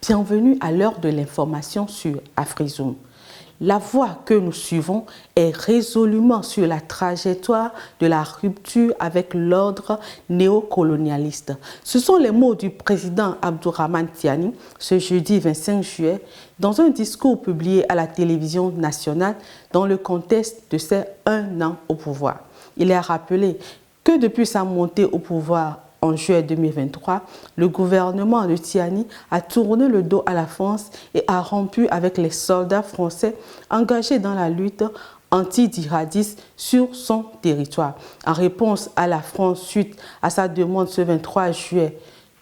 Bienvenue à l'heure de l'information sur AfriZoom. La voie que nous suivons est résolument sur la trajectoire de la rupture avec l'ordre néocolonialiste. Ce sont les mots du président Abdourahmane Tiani ce jeudi 25 juillet dans un discours publié à la télévision nationale dans le contexte de ses 1 an au pouvoir. Il a rappelé que depuis sa montée au pouvoir en juillet 2023, le gouvernement de Tiani a tourné le dos à la France et a rompu avec les soldats français engagés dans la lutte anti-djihadiste sur son territoire. En réponse à la France suite à sa demande ce 23 juillet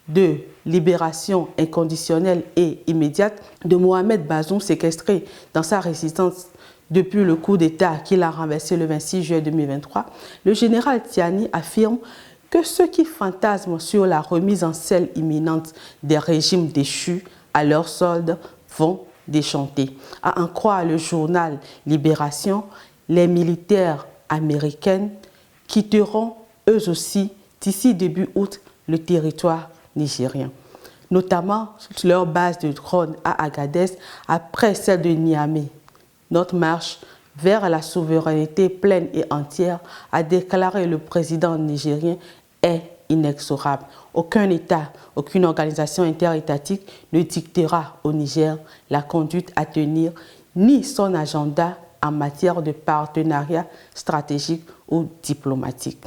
de libération inconditionnelle et immédiate de Mohamed Bazoum séquestré dans sa résidence depuis le coup d'État qu'il a renversé le 26 juillet 2023, le général Tiani affirme que ceux qui fantasment sur la remise en selle imminente des régimes déchus à leur solde vont déchanter. À en croire le journal Libération, les militaires américains quitteront eux aussi d'ici début août le territoire nigérien, notamment leur base de drone à Agadez après celle de Niamey. Notre marche vers la souveraineté pleine et entière, a déclaré le président nigérien, est inexorable. Aucun État, aucune organisation interétatique ne dictera au Niger la conduite à tenir ni son agenda en matière de partenariat stratégique ou diplomatique.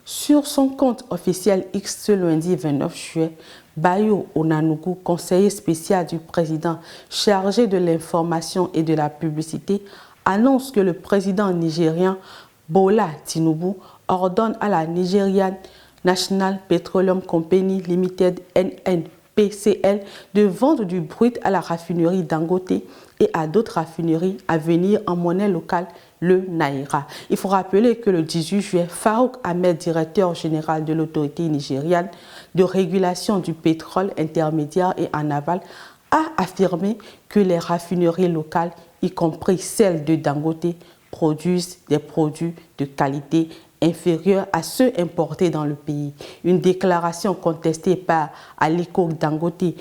Sur son compte officiel X ce lundi 29 juillet, Bayo Onanugu, conseiller spécial du président chargé de l'information et de la publicité, annonce que le président nigérien Bola Tinubu ordonne à la Nigerian National Petroleum Company Limited NNPCL de vendre du brut à la raffinerie Dangote et à d'autres raffineries à venir en monnaie locale, le Naira. Il faut rappeler que le 18 juillet, Farouk Ahmed, directeur général de l'autorité nigériane de régulation du pétrole intermédiaire et en aval, a affirmé que les raffineries locales, y compris celles de Dangote, produisent des produits de qualité inférieurs à ceux importés dans le pays. Une déclaration contestée par Aliko Dangote,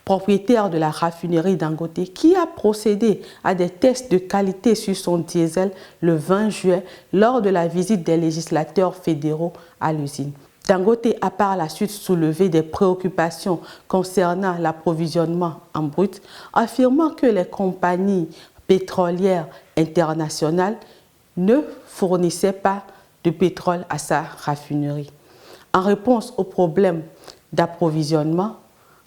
propriétaire de la raffinerie Dangote, qui a procédé à des tests de qualité sur son diesel le 20 juillet lors de la visite des législateurs fédéraux à l'usine. Dangote a par la suite soulevé des préoccupations concernant l'approvisionnement en brut, affirmant que les compagnies pétrolières internationales ne fournissaient pas de pétrole à sa raffinerie. En réponse aux problèmes d'approvisionnement,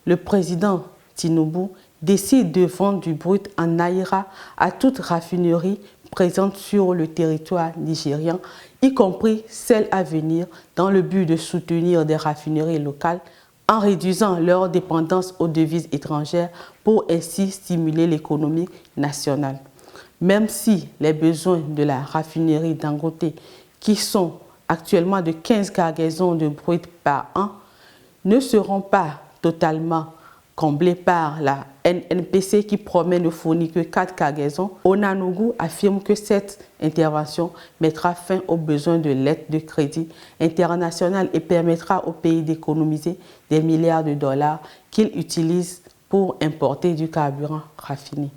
le président Tinubu décide de vendre du brut en Naira à toute raffinerie présente sur le territoire nigérien, y compris celles à venir, dans le but de soutenir des raffineries locales en réduisant leur dépendance aux devises étrangères pour ainsi stimuler l'économie nationale. Même si les besoins de la raffinerie Dangote, qui sont actuellement de 15 cargaisons de brut par an, ne seront pas totalement comblés par la NNPC qui promet ne fournir que 4 cargaisons, Onanugu affirme que cette intervention mettra fin aux besoins de l'aide de crédit international et permettra au pays d'économiser des milliards de dollars qu'il utilise pour importer du carburant raffiné.